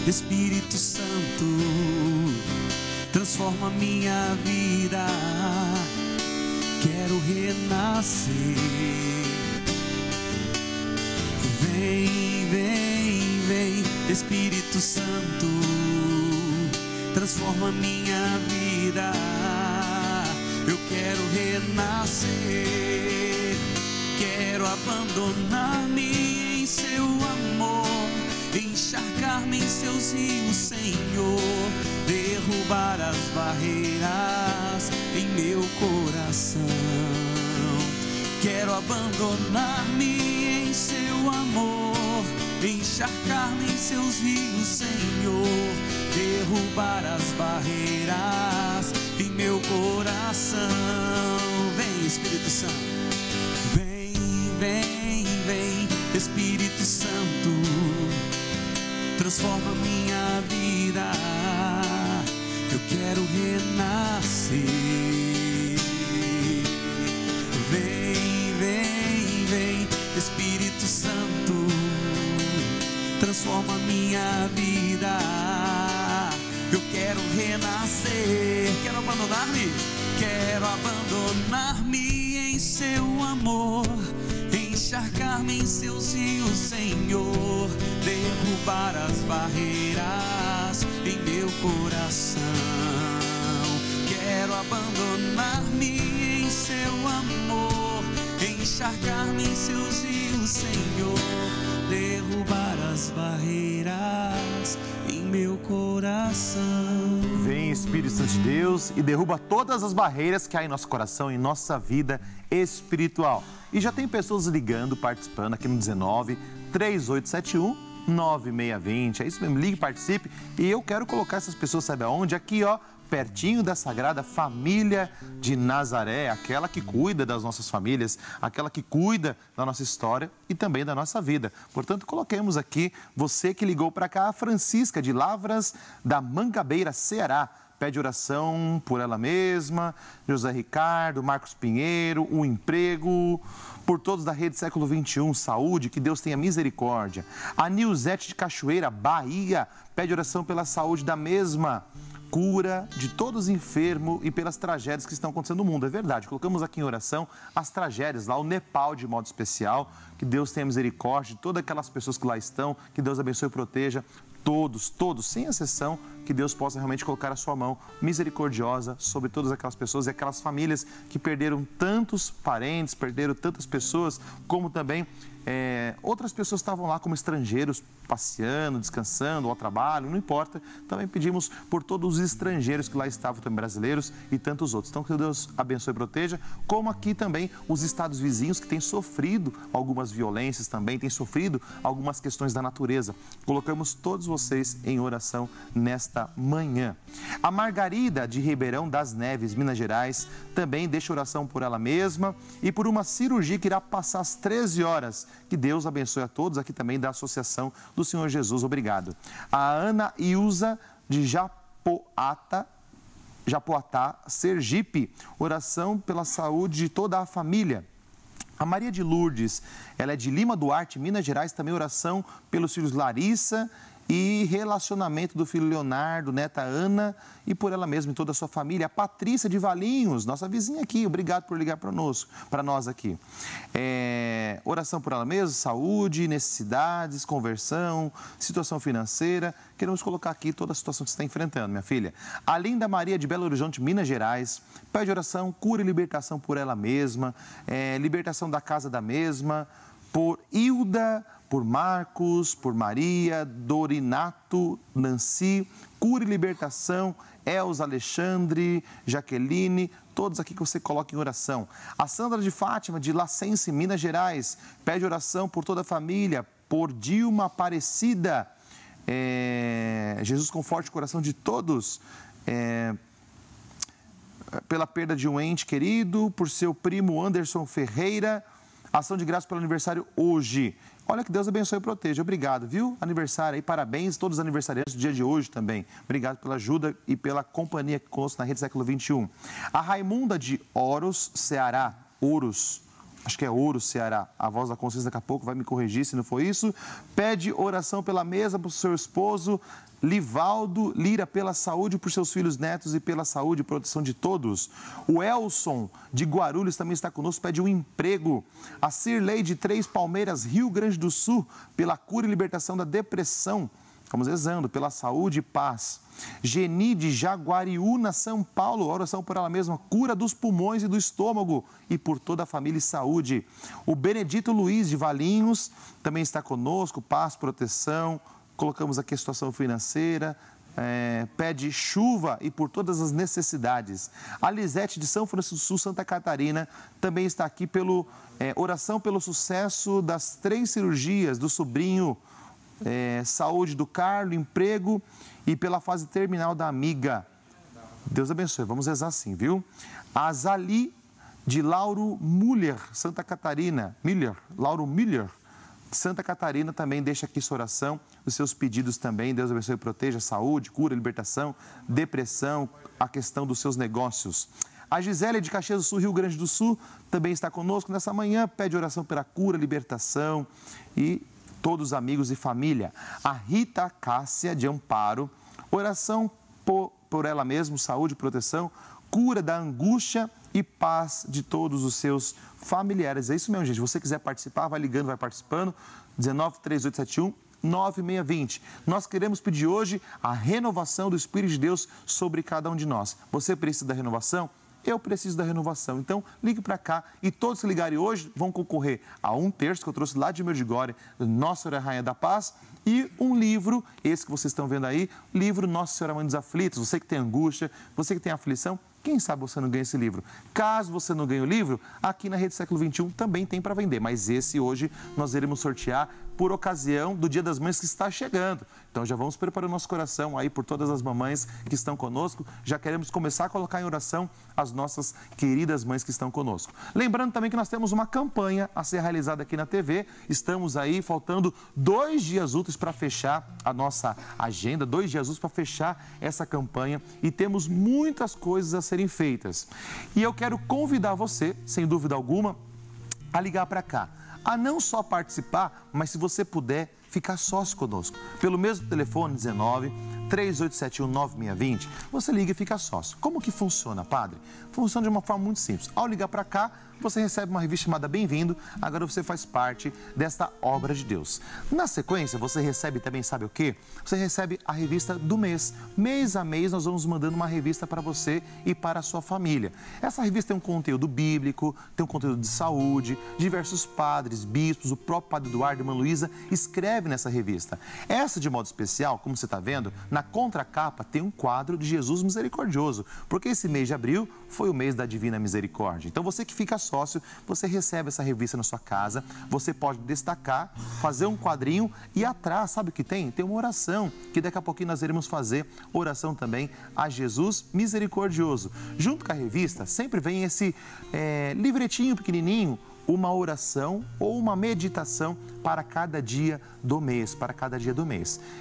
Espírito Santo, transforma minha vida. Quero renascer. Vem, vem, vem, Espírito Santo, transforma minha vida. Eu quero renascer. Quero abandonar-me em seu amor, encharcar-me em seus rios, Senhor, derrubar as barreiras em meu coração. Quero abandonar-me em seu amor, encharcar-me em seus rios, Senhor, derrubar as barreiras em meu coração. Vem, Espírito Santo. Vem, vem, vem, Espírito Santo, transforma minha vida. Eu quero renascer. Vem, vem, vem, Espírito Santo, transforma minha vida. Eu quero renascer. Quero abandonar-me. Quero abandonar-me em seu amor, encharcar-me em seus rios, Senhor, derrubar as barreiras em meu coração. Quero abandonar-me em seu amor, encharcar-me em seus rios, Senhor, derrubar as barreiras em meu coração. Vem, Espírito Santo de Deus, e derruba todas as barreiras que há em nosso coração, em nossa vida espiritual. E já tem pessoas ligando, participando aqui no 19 3871 9620. É isso mesmo, ligue, participe. E eu quero colocar essas pessoas, sabe aonde? Aqui, ó, pertinho da Sagrada Família de Nazaré, aquela que cuida das nossas famílias, aquela que cuida da nossa história e também da nossa vida. Portanto, coloquemos aqui você que ligou para cá, a Francisca de Lavras da Mangabeira, Ceará. Pede oração por ela mesma, José Ricardo, Marcos Pinheiro, um emprego, por todos da Rede Século XXI, saúde, que Deus tenha misericórdia. A Nilzete de Cachoeira, Bahia, pede oração pela saúde da mesma, cura de todos os enfermos e pelas tragédias que estão acontecendo no mundo. É verdade, colocamos aqui em oração as tragédias lá, o Nepal de modo especial, que Deus tenha misericórdia de todas aquelas pessoas que lá estão, que Deus abençoe e proteja todos, sem exceção, que Deus possa realmente colocar a sua mão misericordiosa sobre todas aquelas pessoas e aquelas famílias que perderam tantos parentes, perderam tantas pessoas, como também outras pessoas estavam lá como estrangeiros, passeando, descansando, ao trabalho, não importa. Também pedimos por todos os estrangeiros que lá estavam, também brasileiros e tantos outros. Então, que Deus abençoe e proteja, como aqui também os estados vizinhos que têm sofrido algumas violências também, têm sofrido algumas questões da natureza. Colocamos todos vocês em oração nesta manhã. A Margarida de Ribeirão das Neves, Minas Gerais, também deixa oração por ela mesma e por uma cirurgia que irá passar às 13 horas. Que Deus abençoe a todos, aqui também da Associação do Senhor Jesus, obrigado. A Ana Ilza de Japoatá, Sergipe, oração pela saúde de toda a família. A Maria de Lourdes, ela é de Lima Duarte, Minas Gerais, também oração pelos filhos Larissa e relacionamento do filho Leonardo, neta Ana e por ela mesma e toda a sua família. A Patrícia de Valinhos, nossa vizinha aqui, obrigado por ligar para nós aqui. Oração por ela mesma, saúde, necessidades, conversão, situação financeira. Queremos colocar aqui toda a situação que você está enfrentando, minha filha. A Linda Maria de Belo Horizonte, Minas Gerais, pede oração, cura e libertação por ela mesma, libertação da casa da mesma, por Hilda, por Marcos, por Maria, Dorinato, Nancy, cura e libertação, Elza, Alexandre, Jaqueline, todos aqui que você coloca em oração. A Sandra de Fátima, de Lacense, Minas Gerais, pede oração por toda a família, por Dilma Aparecida. Jesus conforte o coração de todos, pela perda de um ente querido, por seu primo Anderson Ferreira. Ação de graça pelo aniversário hoje. Olha, que Deus abençoe e proteja. Obrigado, viu? Aniversário aí, parabéns a todos os aniversariantes do dia de hoje também. Obrigado pela ajuda e pela companhia conosco na Rede Século XXI. A Raimunda de Ouros, Ceará, acho que é Ouro, Ceará. A voz da consciência daqui a pouco vai me corrigir se não for isso. Pede oração pela mesa para o seu esposo, Livaldo Lira, pela saúde por seus filhos netos e pela saúde e proteção de todos. O Elson, de Guarulhos, também está conosco, pede um emprego. A Cirlei, de Três Palmeiras, Rio Grande do Sul, pela cura e libertação da depressão. Vamos rezando pela saúde e paz. Geni, de Jaguariúna, São Paulo, oração por ela mesma, cura dos pulmões e do estômago e por toda a família e saúde. O Benedito Luiz, de Valinhos, também está conosco, paz, proteção. Colocamos aqui a situação financeira, pede chuva e por todas as necessidades. A Lisete, de São Francisco do Sul, Santa Catarina, também está aqui pelo oração pelo sucesso das 3 cirurgias do sobrinho, saúde do Carlos, emprego e pela fase terminal da amiga. Deus abençoe, vamos rezar assim, viu? A Zali, de Lauro Müller, Santa Catarina, Lauro Müller, Santa Catarina, também deixa aqui sua oração, os seus pedidos também. Deus abençoe e proteja, saúde, cura, libertação, depressão, a questão dos seus negócios. A Gisele, de Caxias do Sul, Rio Grande do Sul, também está conosco nessa manhã, pede oração pela cura, libertação e todos os amigos e família. A Rita Cássia, de Amparo, oração por ela mesma, saúde, proteção, cura da angústia e paz de todos os seus familiares. É isso mesmo, gente. Se você quiser participar, vai ligando, vai participando. 193871-9620. Nós queremos pedir hoje a renovação do Espírito de Deus sobre cada um de nós. Você precisa da renovação? Eu preciso da renovação. Então, ligue para cá e todos que ligarem hoje vão concorrer a 1/3 que eu trouxe lá de Medjugorje, Nossa Senhora Rainha da Paz, e um livro, esse que vocês estão vendo aí, livro Nossa Senhora Mãe dos Aflitos. Você que tem angústia, você que tem aflição, quem sabe você não ganha esse livro. Caso você não ganhe o livro, aqui na Rede Século XXI também tem para vender, mas esse hoje nós iremos sortear por ocasião do Dia das Mães que está chegando. Então já vamos preparar o nosso coração aí por todas as mamães que estão conosco. Já queremos começar a colocar em oração as nossas queridas mães que estão conosco. Lembrando também que nós temos uma campanha a ser realizada aqui na TV. Estamos aí faltando 2 dias úteis para fechar a nossa agenda, 2 dias úteis para fechar essa campanha e temos muitas coisas a serem feitas. E eu quero convidar você, sem dúvida alguma, a ligar para cá. A não só participar, mas se você puder, ficar sócio conosco. Pelo mesmo telefone 1938719620, você liga e fica sócio. Como que funciona, padre? Funciona de uma forma muito simples. Ao ligar para cá, você recebe uma revista chamada Bem-vindo, agora você faz parte desta obra de Deus. Na sequência, você recebe também, sabe o quê? Você recebe a revista do mês. Mês a mês, nós vamos mandando uma revista para você e para a sua família. Essa revista tem um conteúdo bíblico, tem um conteúdo de saúde, diversos padres, bispos, o próprio padre Eduardo e irmã Luísa escreve nessa revista. Essa, de modo especial, como você está vendo, na contracapa tem um quadro de Jesus misericordioso, porque esse mês de abril foi o mês da Divina Misericórdia. Então, você que fica sócio, você recebe essa revista na sua casa, você pode destacar, fazer um quadrinho e atrás, sabe o que tem? Tem uma oração, que daqui a pouquinho nós iremos fazer oração também a Jesus misericordioso. Junto com a revista, sempre vem esse livretinho pequenininho, uma oração ou uma meditação para cada dia do mês,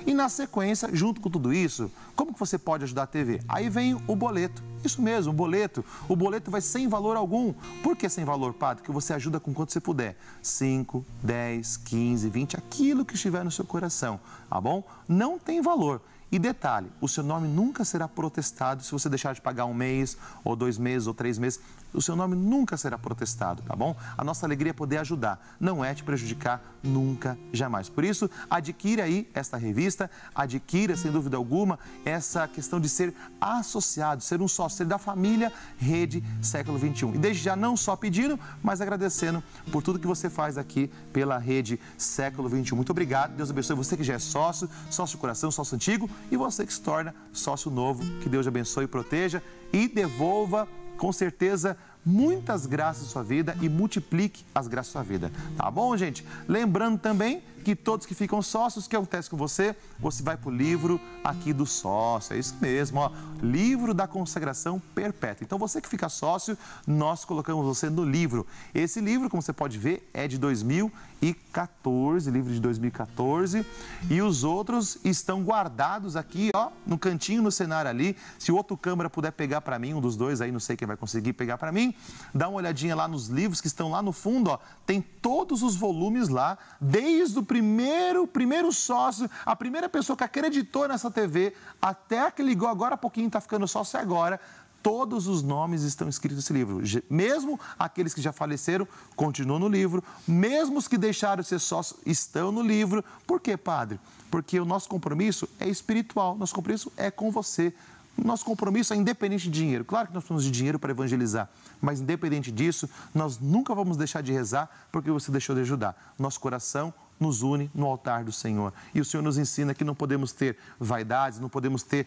E na sequência, junto com tudo isso, como que você pode ajudar a TV? Aí vem o boleto. Isso mesmo, o boleto. O boleto vai sem valor algum. Por que sem valor, padre? Porque você ajuda com quanto você puder. 5, 10, 15, 20, aquilo que estiver no seu coração, tá bom? Não tem valor. E detalhe, o seu nome nunca será protestado se você deixar de pagar 1 mês, ou 2 meses, ou 3 meses. O seu nome nunca será protestado, tá bom? A nossa alegria é poder ajudar, não é te prejudicar nunca, jamais. Por isso, adquira aí esta revista, adquira, sem dúvida alguma, essa questão de ser associado, ser um sócio, ser da família Rede Século XXI. E desde já não só pedindo, mas agradecendo por tudo que você faz aqui pela Rede Século XXI. Muito obrigado, Deus abençoe você que já é sócio, sócio de coração, sócio antigo, e você que se torna sócio novo. Que Deus abençoe e proteja e devolva, com certeza, muitas graças à sua vida e multiplique as graças à sua vida. Tá bom, gente? Lembrando também que todos que ficam sócios, o que acontece com você? Você vai para o livro aqui do sócio, é isso mesmo, ó, livro da consagração perpétua. Então você que fica sócio, nós colocamos você no livro. Esse livro, como você pode ver, é de 2014, livro de 2014, e os outros estão guardados aqui, ó, no cantinho, no cenário ali. Se o outro câmera puder pegar para mim, um dos dois aí, não sei quem vai conseguir pegar para mim, dá uma olhadinha lá nos livros que estão lá no fundo, ó, tem todos os volumes lá, desde o primeiro sócio, a primeira pessoa que acreditou nessa TV, até a que ligou agora há pouquinho, está ficando sócio agora. Todos os nomes estão escritos nesse livro. Mesmo aqueles que já faleceram, continuam no livro. Mesmo os que deixaram de ser sócios, estão no livro. Por quê, padre? Porque o nosso compromisso é espiritual, nosso compromisso é com você. Nosso compromisso é independente de dinheiro. Claro que nós precisamos de dinheiro para evangelizar, mas independente disso, nós nunca vamos deixar de rezar porque você deixou de ajudar. Nosso coração nos une no altar do Senhor. E o Senhor nos ensina que não podemos ter vaidades, não podemos ter,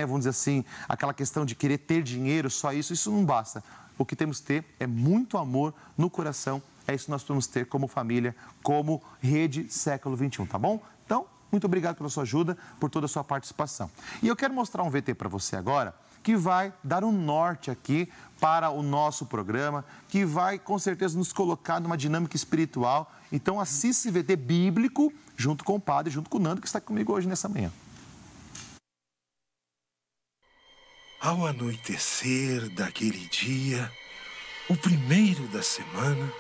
vamos dizer assim, aquela questão de querer ter dinheiro, só isso não basta. O que temos que ter é muito amor no coração. É isso que nós podemos ter como família, como Rede Século XXI, tá bom? Então, muito obrigado pela sua ajuda, por toda a sua participação. E eu quero mostrar um VT para você agora, que vai dar um norte aqui para o nosso programa, que vai, com certeza, nos colocar numa dinâmica espiritual. Então, assista esse VT bíblico, junto com o padre, junto com o Nando, que está comigo hoje nessa manhã. Ao anoitecer daquele dia, o primeiro da semana,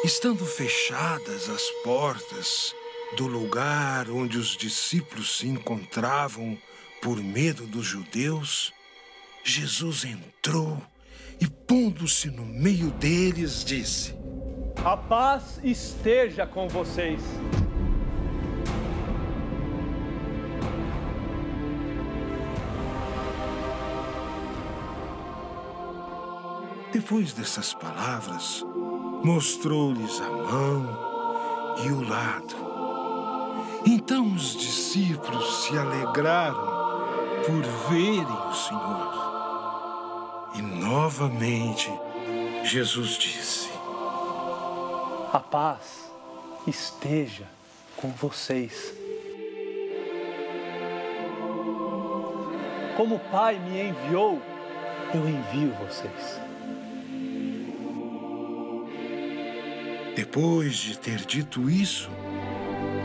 estando fechadas as portas do lugar onde os discípulos se encontravam por medo dos judeus, Jesus entrou e, pondo-se no meio deles, disse: "A paz esteja com vocês." Depois dessas palavras, mostrou-lhes a mão e o lado. Então os discípulos se alegraram por verem o Senhor. E novamente Jesus disse: "A paz esteja com vocês. Como o Pai me enviou, eu envio vocês." Depois de ter dito isso,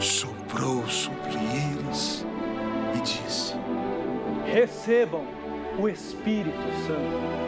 soprou sobre eles e disse: "Recebam o Espírito Santo."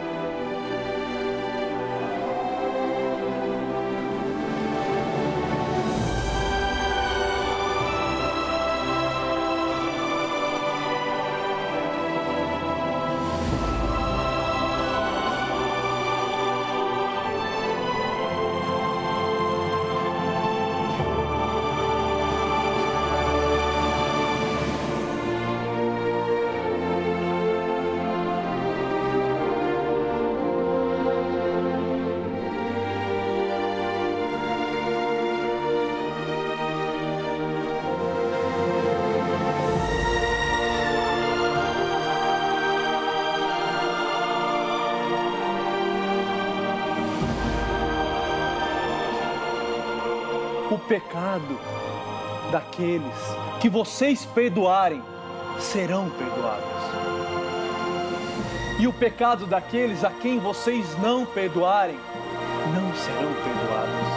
O pecado daqueles que vocês perdoarem serão perdoados. E o pecado daqueles a quem vocês não perdoarem não serão perdoados.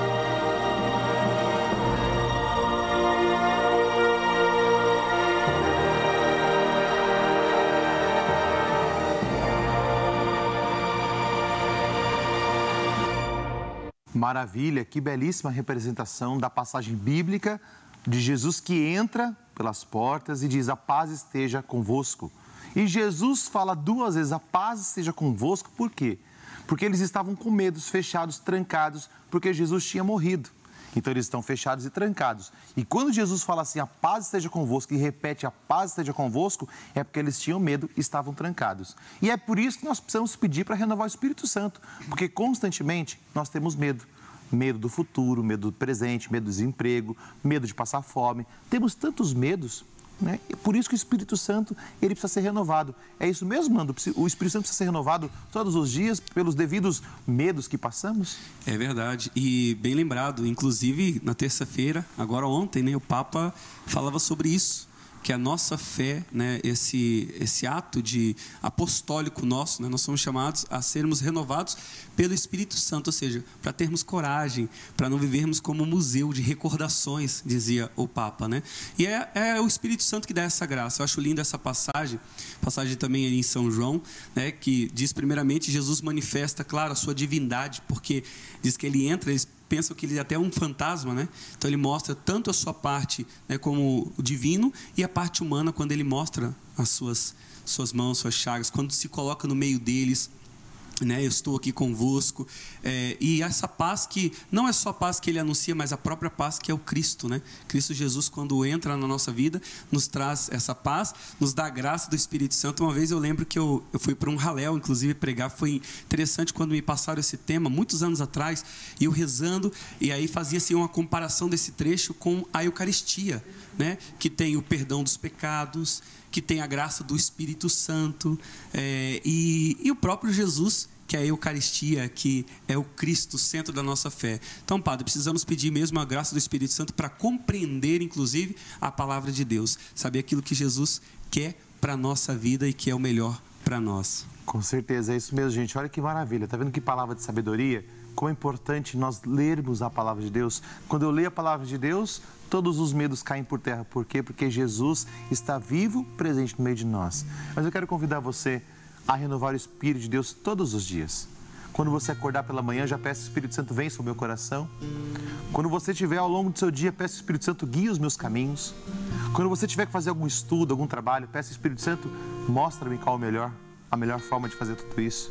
Maravilha, que belíssima representação da passagem bíblica de Jesus que entra pelas portas e diz: "A paz esteja convosco." E Jesus fala duas vezes: "A paz esteja convosco." Por quê? Porque eles estavam com medos, fechados, trancados, porque Jesus tinha morrido. Então eles estão fechados e trancados. E quando Jesus fala assim: "A paz esteja convosco", e repete: "A paz esteja convosco", é porque eles tinham medo e estavam trancados. E é por isso que nós precisamos pedir para renovar o Espírito Santo, porque constantemente nós temos medo. Medo do futuro, medo do presente, medo do desemprego, medo de passar fome. Temos tantos medos. né? E por isso que o Espírito Santo, ele precisa ser renovado. É isso mesmo, Nando? O Espírito Santo precisa ser renovado todos os dias pelos devidos medos que passamos? É verdade. E bem lembrado, inclusive na terça-feira, agora ontem, né, o Papa falava sobre isso, que a nossa fé, né, esse ato de apostólico nosso, né, nós somos chamados a sermos renovados pelo Espírito Santo, ou seja, para termos coragem, para não vivermos como um museu de recordações, dizia o Papa, né? E é o Espírito Santo que dá essa graça. Eu acho linda essa passagem também ali em São João, né, que diz primeiramente, Jesus manifesta, claro, a sua divindade, porque diz que ele entra, eles pensam que ele é até um fantasma, né? Então ele mostra tanto a sua parte, né, como o divino, e a parte humana, quando ele mostra as suas mãos, suas chagas, quando se coloca no meio deles, né, eu estou aqui convosco, e essa paz que não é só a paz que ele anuncia, mas a própria paz que é o Cristo, né? Cristo Jesus, quando entra na nossa vida, nos traz essa paz, nos dá a graça do Espírito Santo. Uma vez eu lembro que eu fui para um Halel, inclusive, pregar. Foi interessante quando me passaram esse tema, muitos anos atrás, e eu rezando, e aí fazia-se uma comparação desse trecho com a Eucaristia, né? Que tem o perdão dos pecados, que tem a graça do Espírito Santo, e o próprio Jesus, que é a Eucaristia, que é o Cristo, centro da nossa fé. Então, Padre, precisamos pedir mesmo a graça do Espírito Santo para compreender, inclusive, a palavra de Deus, saber aquilo que Jesus quer para a nossa vida e que é o melhor para nós. Com certeza, é isso mesmo, gente. Olha que maravilha, tá vendo que palavra de sabedoria? Como é importante nós lermos a palavra de Deus. Quando eu leio a palavra de Deus, todos os medos caem por terra. Por quê? Porque Jesus está vivo, presente no meio de nós. Mas eu quero convidar você a renovar o Espírito de Deus todos os dias. Quando você acordar pela manhã, já peça o Espírito Santo, vem sobre o meu coração. Quando você estiver ao longo do seu dia, peça o Espírito Santo, guia os meus caminhos. Quando você tiver que fazer algum estudo, algum trabalho, peça o Espírito Santo, mostra-me qual a melhor forma de fazer tudo isso.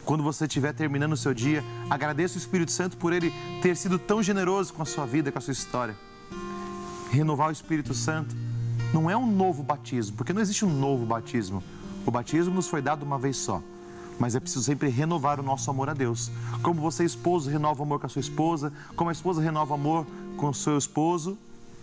Quando você estiver terminando o seu dia, agradeça o Espírito Santo por ele ter sido tão generoso com a sua vida, com a sua história. Renovar o Espírito Santo não é um novo batismo, porque não existe um novo batismo. O batismo nos foi dado uma vez só, mas é preciso sempre renovar o nosso amor a Deus. Como você, esposo, renova o amor com a sua esposa, como a esposa renova o amor com o seu esposo,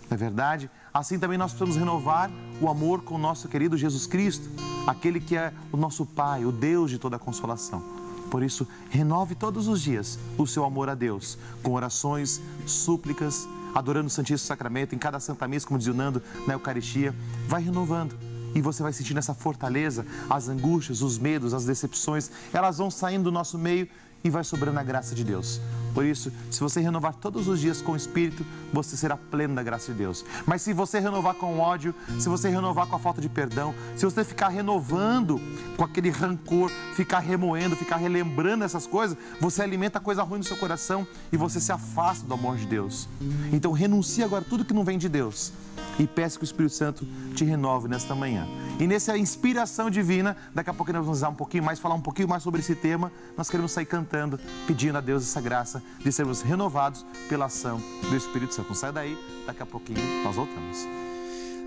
não é verdade? Assim também nós precisamos renovar o amor com o nosso querido Jesus Cristo, aquele que é o nosso Pai, o Deus de toda a consolação. Por isso, renove todos os dias o seu amor a Deus, com orações, súplicas, adorando o Santíssimo Sacramento, em cada Santa Missa, como dizia o Nando, na Eucaristia. Vai renovando e você vai sentindo essa fortaleza, as angústias, os medos, as decepções, elas vão saindo do nosso meio e vai sobrando a graça de Deus. Por isso, se você renovar todos os dias com o Espírito, você será pleno da graça de Deus. Mas se você renovar com ódio, se você renovar com a falta de perdão, se você ficar renovando com aquele rancor, ficar remoendo, ficar relembrando essas coisas, você alimenta coisa ruim no seu coração e você se afasta do amor de Deus. Então renuncie agora tudo que não vem de Deus e peça que o Espírito Santo te renove nesta manhã. E nessa inspiração divina, daqui a pouco nós vamos usar um pouquinho mais, falar um pouquinho mais sobre esse tema. Nós queremos sair cantando, pedindo a Deus essa graça de sermos renovados pela ação do Espírito Santo. Não sai daí, daqui a pouquinho nós voltamos.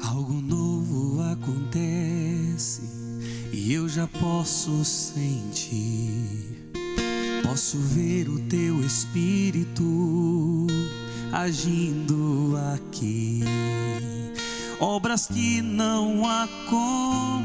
Algo novo acontece e eu já posso sentir. Posso ver o teu Espírito agindo aqui. Obras que não acontecem